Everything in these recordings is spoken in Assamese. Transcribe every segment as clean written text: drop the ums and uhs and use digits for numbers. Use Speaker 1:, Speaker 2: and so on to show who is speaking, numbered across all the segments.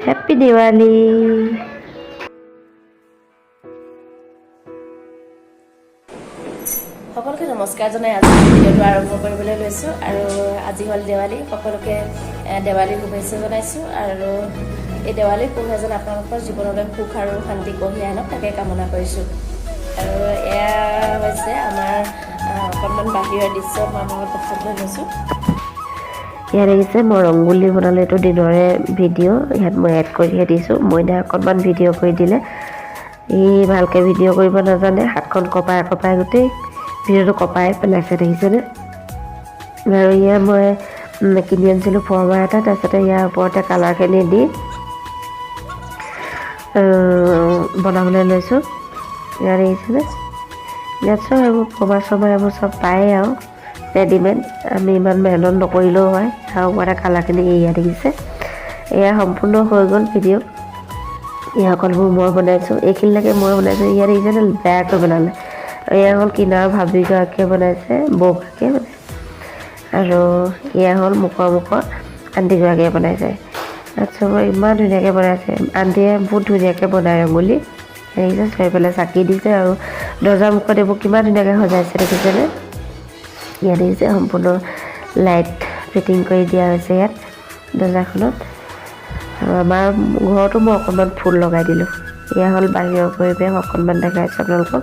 Speaker 1: হেপী দিৱালী। সকলোকে নমস্কাৰ জনাই আজি ভিডিঅ'টো আৰম্ভ কৰিবলৈ লৈছোঁ আৰু আজি হ'ল দেৱালী। সকলোকে দেৱালীৰ শুভেচ্ছা জনাইছোঁ আৰু এই দেৱালীৰ পোহৰে যেন আপোনালোকৰ জীৱনলৈ সুখ আৰু শান্তি কঢ়িয়াই আনক তাকে কামনা কৰিছোঁ। আৰু এয়া হৈছে আমাৰ অকণমান বাহিৰৰ দৃশ্য মই আপোনালোকক দেখাবলৈ লৈছোঁ। ইয়াত দেখিছে মই ৰংগোলী বনালোঁ, এইটো দিনৰে ভিডিঅ', ইয়াত মই এড কৰিহে দিছোঁ। মইনা অকণমান ভিডিঅ' কৰি দিলে, ই ভালকৈ ভিডিঅ' কৰিব নাজানে, হাতখন কপাই কপাই গোটেই ভিডিঅ'টো কপাই পেলাইছে দেখিছেনে। আৰু ইয়াৰ মই কিনি আনিছিলোঁ ফৰ্মাৰ এটা, তাৰপিছতে ইয়াৰ ওপৰতে কালাৰখিনি দি বনাবলৈ লৈছোঁ। ইয়াত দেখিছেনে, ইয়াত চব এইবোৰ ফৰ্মাৰ চৰ্মাৰ এইবোৰ চব পায়েই আৰু ৰেডিমেড, আমি ইমান মেহনত নকৰিলেও হয়। আৰু ওপৰতে কালাৰখিনি এয়া দেখিছে, এয়া সম্পূৰ্ণ হৈ গ'ল ভিডিঅ'। এয়া সকলোবোৰ মই বনাইছোঁ, এইখিনিলৈকে মই বনাইছোঁ। ইয়াত দেখিছেনে বেয়াকৈ বনালে। এয়া হ'ল কিনাৰ ভাবিগৰাকীয়ে বনাইছে, বৌগৰাকীয়ে বনাইছে, আৰু এয়া হ'ল মুখৰ আণ্টিগৰাকীয়ে বনাইছে। তাৰপিছত ইমান ধুনীয়াকৈ বনাইছে, আণ্টিয়ে বহুত ধুনীয়াকৈ বনায় ৰংগোলী। দেখিছে চাৰিওফালে চাকি দিছে আৰু দৰ্জাৰ মুখত এইবোৰ কিমান ধুনীয়াকৈ সজাইছে দেখিছেনে। ইয়াত দেখিছে সম্পূৰ্ণ লাইট ফিটিং কৰি দিয়া হৈছে ইয়াত দৰ্জাখনত। আৰু আমাৰ ঘৰতো মই অকণমান ফুল লগাই দিলোঁ। এয়া হ'ল বাহিৰৰ পৰিৱেশ, অকণমান দেখাইছোঁ আপোনালোকক।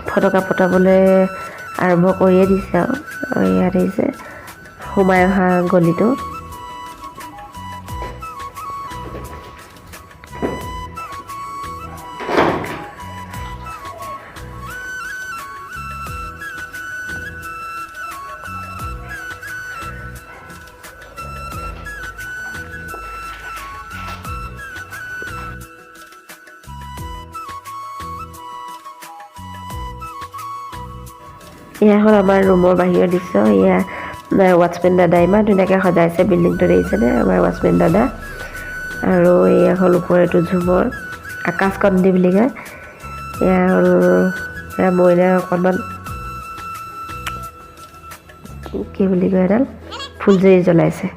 Speaker 1: ফটকা ফুটাবলৈ আৰম্ভ কৰিয়ে দিছে আৰু ইয়াত আহিছে সোমাই অহা গলিটো। এয়া হ'ল আমাৰ ৰুমৰ বাহিৰৰ দৃশ্য। এয়া ৱাটছমেন দাদা ইমান ধুনীয়াকৈ সজাইছে বিল্ডিংটো দেখিছেনে, আমাৰ ৱাটছমেন দাদা। আৰু এয়া হ'ল ওপৰতো ঝুমৰ আকাশকন্দি বুলি কয়। এয়া হ'ল এয়া মইনা অকণমান কি বুলি কয় এডাল ফুলজৰি জ্বলাইছে।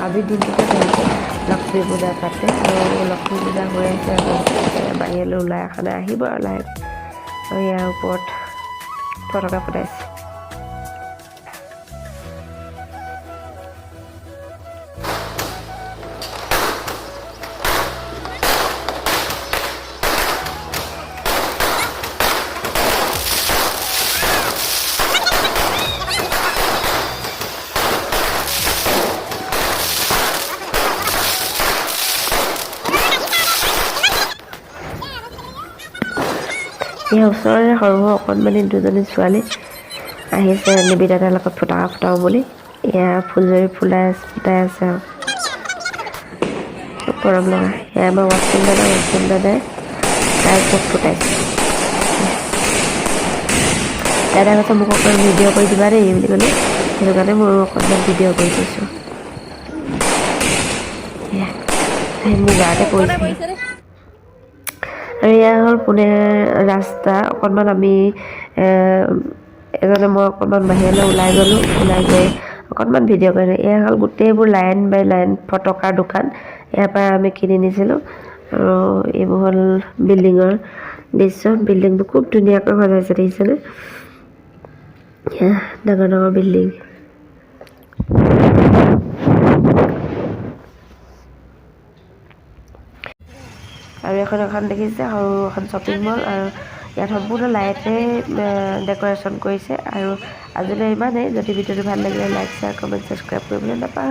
Speaker 1: আজিৰ দিনটোতে তেওঁলোকে লক্ষ্মী পূজা পাতে আৰু লক্ষ্মী পূজা হৈ আছে। বাহিৰলৈ ওলাই অহা নাই, আহিব আৰু লাহে। আৰু ইয়াৰ ওপৰত ফটকা ফুটাইছে। এই ওচৰৰে সৰু সৰু অকণমানি দুজনী ছোৱালী আহিছে নিবিদাদাৰ লগত ফুটকা ফুটাওঁ বুলি। এয়া ফুলজৰি ফুটাই আছে আৰু পৰম লগা। এয়া আমাৰ ৱাটছমেন দাদাই তাই চব ফুটাইছে। দাদাই কৈছে মোক অকণমান ভিডিঅ' কৰি দিবা দেই বুলি ক'লে, সেইটো কাৰণে ময়ো অকণমান ভিডিঅ' কৰি দিছোঁ। মোৰ গাতে পৰিছে। আৰু এয়া হ'ল পুনে ৰাস্তা। অকণমান আমি এজনে মই অকণমান বাহিৰলৈ ওলাই গ'লোঁ, ওলাই গৈ অকণমান ভিডিঅ' কৰিলোঁ। এয়া হ'ল গোটেইবোৰ লাইন বাই লাইন ফটকাৰ দোকান, ইয়াৰ পৰা আমি কিনি নিছিলোঁ। আৰু এইবোৰ হ'ল বিল্ডিঙৰ দৃশ্য, বিল্ডিংবোৰ খুব ধুনীয়াকৈ সজাইছে দেখিছেনে, ডাঙৰ ডাঙৰ বিল্ডিং। আৰু এখন দেখিছে সৰু এখন শ্বপিং মল, আৰু ইয়াত সম্পূৰ্ণ লাইটে ডেক'ৰেশ্যন কৰিছে। আৰু আজিলৈ ইমানেই। যদি ভিডিঅ'টো ভাল লাগিলে লাইক, শ্বেয়াৰ, কমেণ্ট, ছাবস্ক্ৰাইব কৰিবলৈ নাপাহৰিব।